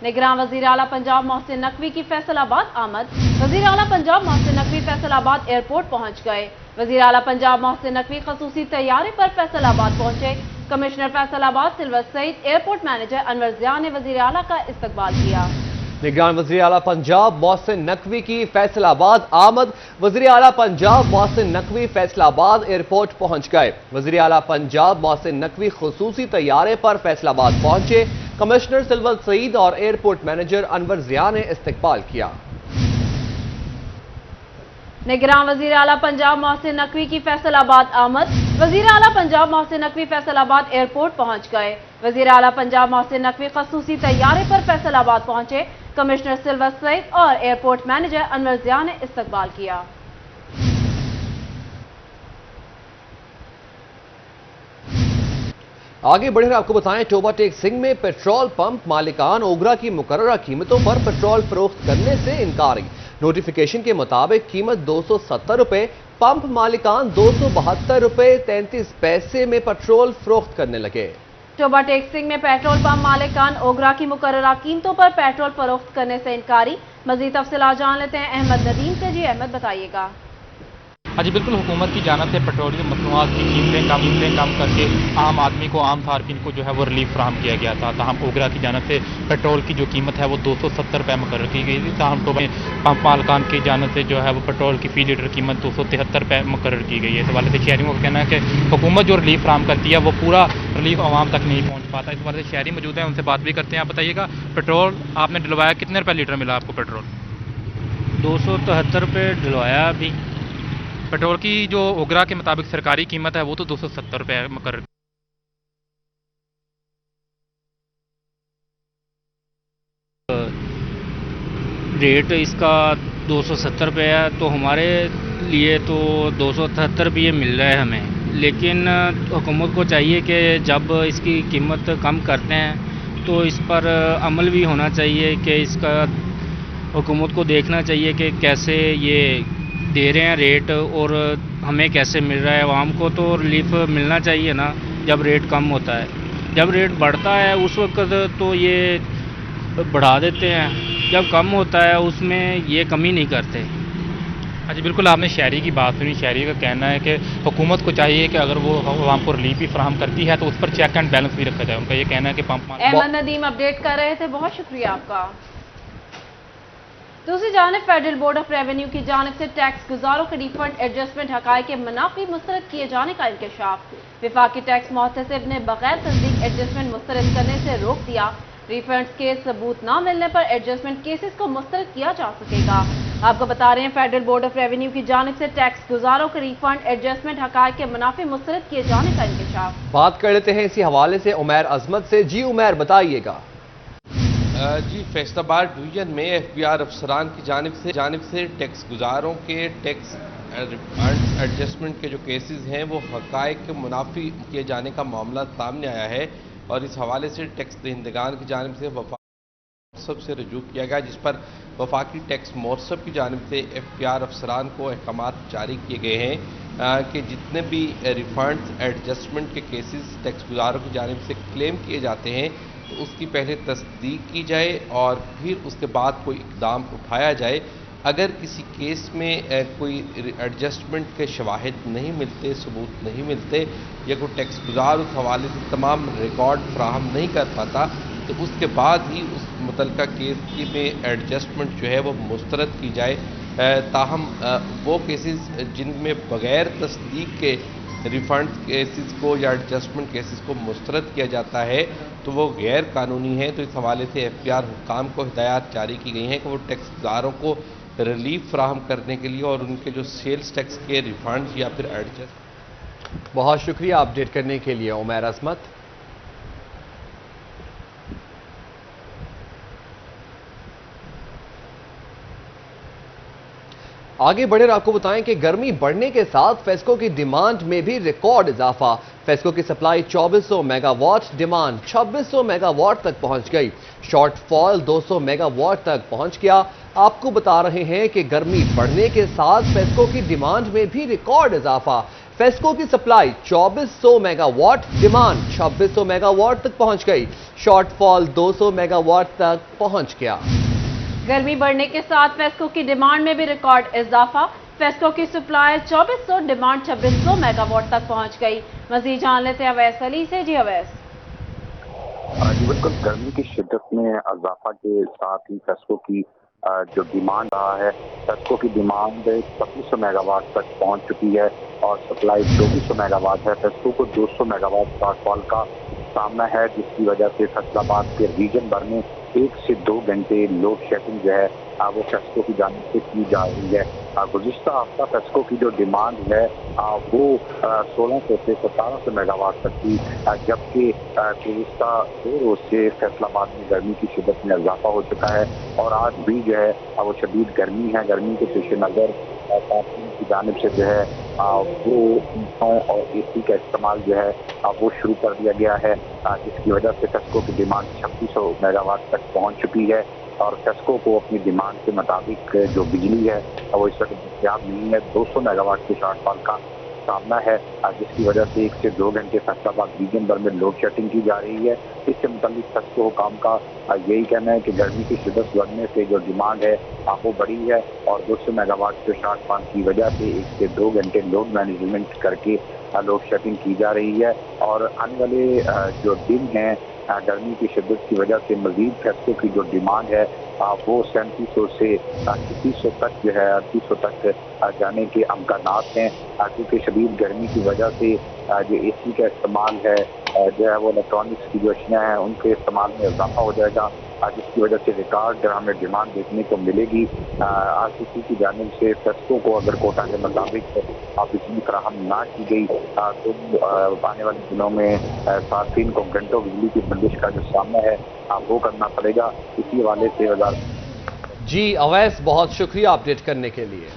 निगरान वज़ीर आला पंजाब मोहसिन नकवी की फैसलाबाद आमद। वज़ीर आला पंजाब मोहसिन नकवी फैसलाबाद एयरपोर्ट पहुंच गए। वज़ीर आला पंजाब मोहसिन नकवी खसूसी तैयारे पर फैसलाबाद पहुंचे। Commissioner Faisalabad Silwat Saeed, airport manager Anwar Zia ने वज़ीर आला का इस्तकबाल किया। निगरान वज़ीर आला पंजाब मोहसिन नकवी की फैसलाबाद आमद। वज़ीर आला पंजाब मोहसिन नकवी फैसलाबाद एयरपोर्ट पहुंच गए। वज़ीर आला पंजाब मोहसिन नकवी खुसूसी तैयारे पर फैसलाबाद पहुंचे। कमिश्नर सिल्वर सईद और एयरपोर्ट मैनेजर अनवर ज़िया ने इस्तकबाल किया। निगरान वज़ीर आला पंजाब मोहसिन नकवी की फैसलाबाद आमद। वज़ीर आला पंजाब मोहसिन नकवी फैसलाबाद एयरपोर्ट पहुंच गए। वज़ीर आला पंजाब मोहसिन नकवी खसूसी तैयारे पर फैसलाबाद पहुंचे। कमिश्नर सिल्वर सईद और एयरपोर्ट मैनेजर अनवर ज़िया ने इस्तकबाल किया। आगे बढ़कर आपको बताएं, टोबा टेक सिंह में पेट्रोल पंप मालिकान ओगरा की मुकर्ररा कीमतों पर पेट्रोल फरोख्त करने से इनकारी। नोटिफिकेशन के मुताबिक कीमत 270 रुपए, पंप मालिकान 272 रुपए 33 पैसे में पेट्रोल फरोख्त करने लगे। टोबा टेक सिंह में पेट्रोल पंप मालिकान ओगरा की मुकर्ररा कीमतों पर पेट्रोल फरोख्त करने से इनकारी। मजीद तफसीलात जान लेते हैं अहमद नदीम से। जी अहमद, बताइएगा। हाँ जी बिल्कुल, हुकूमत की जानिब से पेट्रोलियम मसनूआत की कीमतें कम करके आम आदमी को, आम सार्फिन को जो है वो रिलीफ फराहम किया गया था। ताहम ओगरा की जानिब से पेट्रोल की जो कीमत है वो 270 रुपये मुकर्रर की गई थी। ताहम तो पंप मालिकान की जानिब से जो है वो पेट्रोल की फी लीटर कीमत 273 रुपये मुकर्रर की गई है। इस हवाले से शहरियों का कहना है कि हुकूमत जो रिलीफ फराहम करती है वो पूरा रिलीफ आवाम तक नहीं पहुँच पाता। इस हवाले से शहरी मौजूद हैं, उनसे बात भी करते हैं। आप बताइएगा, पेट्रोल आपने डलवाया, कितने रुपये लीटर मिला आपको पेट्रोल? 273 रुपये डलवाया अभी। पेट्रोल की जो ओगरा के मुताबिक सरकारी कीमत है वो तो 270 रुपये मुकर्रर। रेट इसका 270 रुपये है, तो हमारे लिए तो 278 रुपये मिल रहा है हमें। लेकिन हुकूमत को चाहिए कि जब इसकी कीमत कम करते हैं तो इस पर अमल भी होना चाहिए कि इसका हुकूमत को देखना चाहिए कि कैसे ये दे रहे हैं रेट और हमें कैसे मिल रहा है। आवाम को तो रिलीफ मिलना चाहिए ना जब रेट कम होता है। जब रेट बढ़ता है उस वक्त तो ये बढ़ा देते हैं, जब कम होता है उसमें ये कमी नहीं करते। हाँ जी बिल्कुल, आपने शहरी की बात सुनी। शहरी का कहना है कि हुकूमत को चाहिए कि अगर वो आवाम को रिलीफ भी फराहम करती है तो उस पर चेक एंड बैलेंस भी रखा जाए। उनका ये कहना है कि पंप। अहमद नदीम अपडेट कर रहे थे, बहुत शुक्रिया आपका। दूसरी जानिब फेडरल बोर्ड ऑफ रेवेन्यू की जानिब से टैक्स गुजारों के रिफंड एडजस्टमेंट हकाए के मुनाफी मुस्तरद किए जाने का इंकशाफ। विफाकी टैक्स मुहतसिब ने बगैर तस्दीक एडजस्टमेंट मुस्तरद करने से रोक दिया। रिफंड्स के सबूत न मिलने पर एडजस्टमेंट केसेस को मुस्तरद किया जा सकेगा। आपको बता रहे हैं, फेडरल बोर्ड ऑफ रेवेन्यू की जानिब से टैक्स गुजारों के रिफंड एडजस्टमेंट हकाए के मुनाफी मुस्तरद किए जाने का इंकशाफ। बात कर लेते हैं इसी हवाले से उमैर अजमत से। जी उमैर, बताइएगा। जी, फैसलाबाद डिवीजन में एफबीआर अफसरान की जानिब से टैक्स गुजारों के टैक्स रिफंड एडजस्टमेंट के जो केसेस हैं वो हकायक के मुनाफी किए जाने का मामला सामने आया है और इस हवाले से टैक्स दहिंदगान की जानिब से वफाक से रजू किया गया, जिस पर वफाकी टैक्स मोरसब की जानिब से एफबीआर अफसरान को अहकामात जारी किए गए हैं कि जितने भी रिफंड्स एडजस्टमेंट के केसेस टैक्स गुजारों की जानिब से क्लेम किए जाते हैं तो उसकी पहले तस्दीक की जाए और फिर उसके बाद कोई इकदाम उठाया जाए। अगर किसी केस में कोई एडजस्टमेंट के शवाहिद नहीं मिलते, सबूत नहीं मिलते या कोई टैक्स गुजार उस हवाले से तमाम रिकॉर्ड फ्राहम नहीं कर पाता तो उसके बाद ही उस मुतलका केस में एडजस्टमेंट जो है वो मुस्तरद की जाए। ताहम वो केसेस जिनमें बग़ैर तस्दीक के रिफंड केसेस को या एडजस्टमेंट केसेस को मुस्तरद किया जाता है तो वो गैर कानूनी है। तो इस हवाले से एफबीआर हुक्काम को हिदायत जारी की गई हैं कि वो टैक्स गुजारों को रिलीफ फराहम करने के लिए और उनके जो सेल्स टैक्स के रिफंड या फिर एडजस्ट। बहुत शुक्रिया अपडेट करने के लिए उमैर अजमत। आगे बढ़े आपको बताएं कि गर्मी बढ़ने के साथ फेस्को की डिमांड में भी रिकॉर्ड इजाफा। फेस्को की सप्लाई 2400 मेगावाट, डिमांड 2600 मेगावाट तक पहुंच गई। शॉर्टफॉल 200 मेगावाट तक पहुंच गया। आपको बता रहे हैं कि गर्मी बढ़ने के साथ फेस्को की डिमांड में भी रिकॉर्ड इजाफा। फेस्को की सप्लाई 2400 मेगावाट, डिमांड 2600 मेगावाट तक पहुंच गई। शॉर्टफॉल 200 मेगावाट तक पहुंच गया। गर्मी बढ़ने के साथ फेस्को की डिमांड में भी रिकॉर्ड इजाफा। फेस्को की सप्लाई 2400, डिमांड 2600 मेगावाट तक पहुंच गई। मजीद जान लेते हैं अवैस अली से। जी अवैस। जी बिल्कुल, गर्मी की शिद्दत में इजाफा के साथ ही फेस्को की जो डिमांड रहा है, फेस्को की डिमांड 2600 मेगावाट तक पहुंच चुकी है और सप्लाई 2400 मेगावाट है। फेस्को को 200 मेगावाट शॉर्टफॉल का सामना है, जिसकी वजह से फैसलाबाद के रीजन भर में 1 से 2 घंटे लोड शेडिंग जो है वो फेस्को की जानिब से की जा रही है। गुज़िश्ता हफ्ता फेस्को की जो डिमांड है वो 1600 से 1700 मेगावाट तक थी, जबकि गुज़िश्ता 2 रोज से फैसलाबाद में गर्मी की शिद्दत में इजाफा हो चुका है और आज भी जो है वो शदीद गर्मी है। गर्मी के पेश नज़र की जानिब से जो है वो पंखों और AC का इस्तेमाल जो है वो शुरू कर दिया गया है, जिसकी वजह से फेस्को की डिमांड 2600 मेगावाट तक पहुंच चुकी है और फेस्को को अपनी डिमांड के मुताबिक जो बिजली है वो इस वक्त दस्तयाब नहीं है। 200 मेगावाट के शॉर्टफॉल का सामना है, जिसकी वजह से 1 से 2 घंटे फैसलाबाद रीजन भर में लोड शेडिंग की जा रही है। इससे मुताबिक फेस्को हुकाम का यही कहना है कि गर्मी की शिद्दत बढ़ने से जो डिमांड है वो बढ़ी है और 200 मेगावाट के शॉर्टफॉल की वजह से 1 से 2 घंटे लोड मैनेजमेंट करके लोड शेडिंग की जा रही है और आने वाले जो दिन हैं गर्मी की शिद्दत की वजह से मजीद फेस्को की जो डिमांड है वो 3700 से 3300 तक जो है 3800 तक जाने के अमकानात हैं, क्योंकि शदीद गर्मी की वजह से जो AC का इस्तेमाल है जो है वो इलेक्ट्रॉनिक्स की जो अशियाँ हैं उनके इस्तेमाल में इजाफा हो जाएगा, जिसकी वजह से रिकॉर्ड हमें डिमांड देखने को मिलेगी। RCC की जानिब से फेस्को को अगर कोटा के मुताबिक बिजली फराहम ना की गई तो आने वाले दिनों में सार्फिन को घंटों बिजली की बंदिश का जो सामना है वो करना पड़ेगा। इसी हवाले से जी अवैस, बहुत शुक्रिया अपडेट करने के लिए।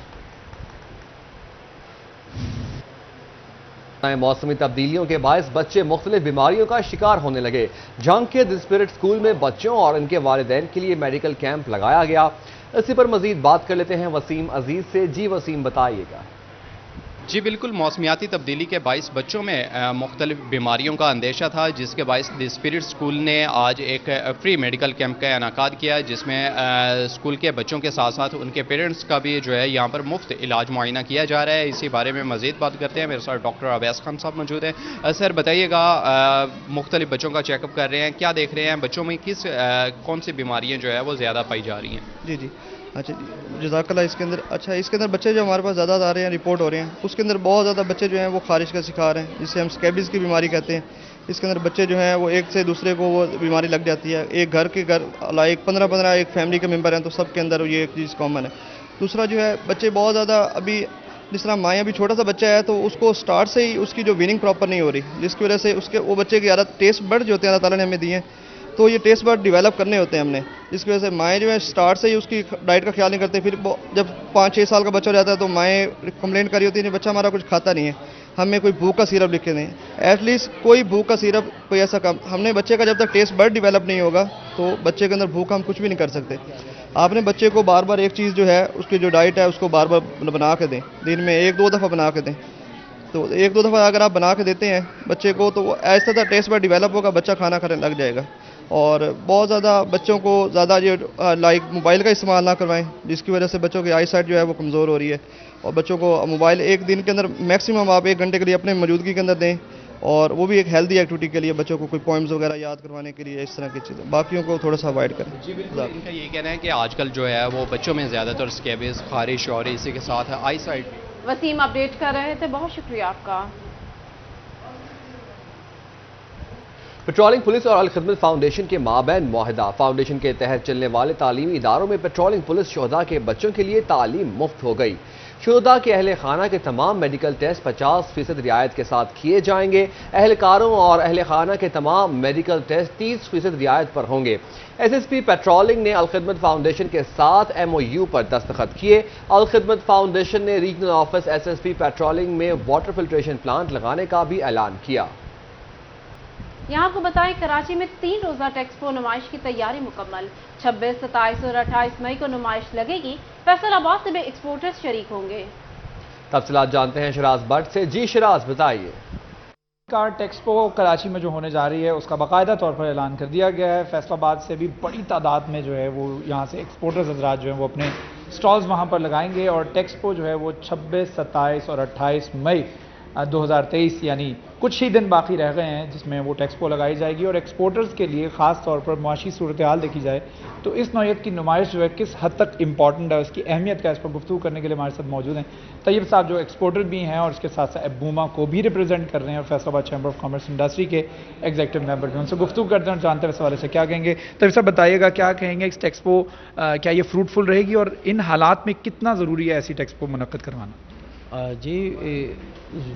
मौसमी तब्दीलियों के बायस बच्चे मुख्तलिफ बीमारियों का शिकार होने लगे। जंग के द स्पिरिट स्कूल में बच्चों और इनके वालिदैन के लिए मेडिकल कैंप लगाया गया। इसी पर मजीद बात कर लेते हैं वसीम अजीज से। जी वसीम, बताइएगा। जी बिल्कुल, मौसमियाती तब्दीली के बायस बच्चों में मुख्तलिफ बीमारियों का अंदेशा था, जिसके बायस द स्पिरिट स्कूल ने आज एक फ्री मेडिकल कैंप का इनेकाद किया, जिसमें स्कूल के बच्चों के साथ साथ उनके पेरेंट्स का भी जो है यहाँ पर मुफ्त इलाज मुआयना किया जा रहा है। इसी बारे में मजीद बात करते हैं। मेरे साथ डॉक्टर अवैस खान साहब मौजूद हैं। सर बताइएगा, मुख्तलिफ बच्चों का चेकअप कर रहे हैं, क्या देख रहे हैं बच्चों में कौन सी बीमारियाँ जो है वो ज़्यादा पाई जा रही हैं? जी जी, अच्छा जज़ाकल्लाह। इसके अंदर बच्चे जो हमारे पास ज़्यादा आ रहे हैं, रिपोर्ट हो रहे हैं, उसके अंदर बहुत ज़्यादा बच्चे जो हैं वो खारिश का शिकार हैं, जिसे हम स्कैबीज़ की बीमारी कहते हैं। इसके अंदर बच्चे जो हैं वो एक से दूसरे को वो बीमारी लग जाती है। एक घर एक 15-15 एक फैमिली के मेम्बर हैं तो सबके अंदर ये एक चीज़ कॉमन है। दूसरा जो है बच्चे बहुत ज़्यादा अभी, जिस तरह माँ अभी छोटा सा बच्चा है तो उसको स्टार्ट से ही उसकी जो वीनिंग प्रॉपर नहीं हो रही, जिसकी वजह से उसके वो बच्चे की आदत टेस्ट बड जो होते हैं अल्लाह ताला ने हमें दिए हैं, तो ये टेस्ट बड डेवलप करने होते हैं हमने, जिसकी वजह से माएँ जो है स्टार्ट से ही उसकी डाइट का ख्याल नहीं करते। फिर जब 5-6 साल का बच्चा हो जाता है तो माएँ कंप्लेंट करी होती है बच्चा हमारा कुछ खाता नहीं है, हमें कोई भूख का सिरप लिख के दें, एटलीस्ट कोई भूख का सिरप, कोई ऐसा काम। हमने बच्चे का जब तक टेस्ट बड डेवलप नहीं होगा तो बच्चे के अंदर भूख हम कुछ भी नहीं कर सकते। आपने बच्चे को बार बार एक चीज़ जो है उसकी जो डाइट है उसको बार बार बना के दें, दिन में 1-2 दफ़ा बना के दें। तो 1-2 दफ़ा अगर आप बना के देते हैं बच्चे को तो ऐसा टेस्ट बड डेवलप होगा, बच्चा खाना खाने लग जाएगा। और बहुत ज़्यादा बच्चों को ज़्यादा ये मोबाइल का इस्तेमाल ना करवाएं, जिसकी वजह से बच्चों की आई साइट जो है वो कमज़ोर हो रही है। और बच्चों को मोबाइल एक दिन के अंदर मैक्सिमम आप 1 घंटे के लिए अपने मौजूदगी के अंदर दें, और वो भी एक हेल्दी एक्टिविटी के लिए, बच्चों को कोई पोइम्स वगैरह याद करवाने के लिए, इस तरह की चीज़ें, बाकियों को थोड़ा सा अवॉइड करें। जी बिल्कुल, इनका ये कहना है कि आजकल जो है वो बच्चों में ज़्यादातर स्कैबीज़, खारिश और इसी के साथ आई साइट। वसीम अपडेट कर रहे थे, बहुत शुक्रिया आपका। पेट्रोलिंग पुलिस और अल खिदमत फाउंडेशन के माबैन मुआहदा। फाउंडेशन के तहत चलने वाले तालीमी इदारों में पेट्रोलिंग पुलिस शोहदा के बच्चों के लिए तालीम मुफ्त हो गई। शोहदा के अहल खाना के तमाम मेडिकल टेस्ट 50% रियायत के साथ किए जाएंगे। अहलकारों और अहल खाना के तमाम मेडिकल टेस्ट 30% रियायत पर होंगे। SSP पेट्रोलिंग ने अल खिदमत फाउंडेशन के साथ MOU पर दस्तखत किए। अल खिदमत फाउंडेशन ने रीजनल ऑफिस SSP पेट्रोलिंग में वाटर फिल्ट्रेशन प्लांट लगाने का भी ऐलान किया। यहाँ को बताएं, कराची में 3 रोज़ा टेक्सपो नुमाइश की तैयारी मुकम्मल। 26, 27 और 28 मई को नुमाइश लगेगी। फैसलाबाद से भी एक्सपोर्टर्स शरीक होंगे। तफसीलात जानते हैं शराज भट्ट से। जी शराज, बताइए। कार टेक्सपो कराची में जो होने जा रही है उसका बाकायदा तौर पर ऐलान कर दिया गया है। फैसलाबाद से भी बड़ी तादाद में जो है वो यहाँ से एक्सपोर्टर्स हजरात जो हैं वो अपने स्टॉल्स वहाँ पर लगाएंगे और टेक्सपो जो है वो 26, 27 और 28 मई 2023 यानी कुछ ही दिन बाकी रह गए हैं जिसमें वो टेक्सपो लगाई जाएगी। और एक्सपोर्टर्स के लिए ख़ास तौर पर मुआशी सूरत हाल देखी जाए तो इस नौइयत की नुमाइश जो है किस हद तक इंपॉर्टेंट है, उसकी अहमियत का इस पर गुफ्तगू करने के लिए हमारे साथ मौजूद हैं तैयब साहब जो एक्सपोर्टर भी हैं और उसके साथ साथ बूमा को भी रिप्रेजेंट कर रहे हैं और Faisalabad chamber of commerce industry के एग्जीक्यूटिव मेंबर भी। उनसे गुफ्तगू करते हैं और जानते हैं इस हवाले से क्या कहेंगे। तैयब साहब बताइएगा, क्या कहेंगे इस टेक्सपो, क्या ये फ्रूटफुल रहेगी और इन हालात में कितना ज़रूरी है ऐसी टेक्सपो मुनक्कद करवाना? जी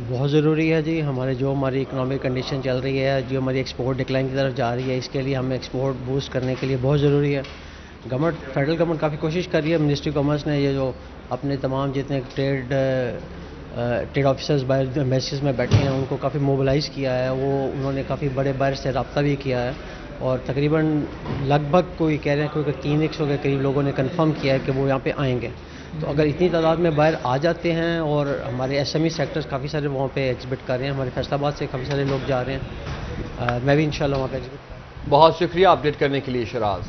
बहुत ज़रूरी है जी। जो हमारी इकोनॉमिक कंडीशन चल रही है, जो हमारी एक्सपोर्ट डिक्लाइन की तरफ जा रही है, इसके लिए हमें एक्सपोर्ट बूस्ट करने के लिए बहुत ज़रूरी है। फेडरल गवर्नमेंट काफ़ी कोशिश कर रही है। मिनिस्ट्री कॉमर्स ने ये जो अपने तमाम जितने ट्रेड ऑफिसर्स बाहर एम्बेसीज में बैठे हैं उनको काफ़ी मोबिलाइज़ किया है। उन्होंने काफ़ी बड़े बाहर से रब्ता भी किया है और तकरीबन लगभग कोई कह रहे हैं कोई 300 के करीब लोगों ने कंफर्म किया है कि वो यहाँ पे आएंगे। तो अगर इतनी तादाद में बाहर आ जाते हैं और हमारे SME सेक्टर्स काफ़ी सारे वहाँ पे एग्जिबिट कर रहे हैं, हमारे फैसलाबाद से काफ़ी सारे लोग जा रहे हैं, मैं भी इंशाल्लाह वहाँ पे एग्जिबिट। बहुत शुक्रिया अपडेट करने के लिए शराज।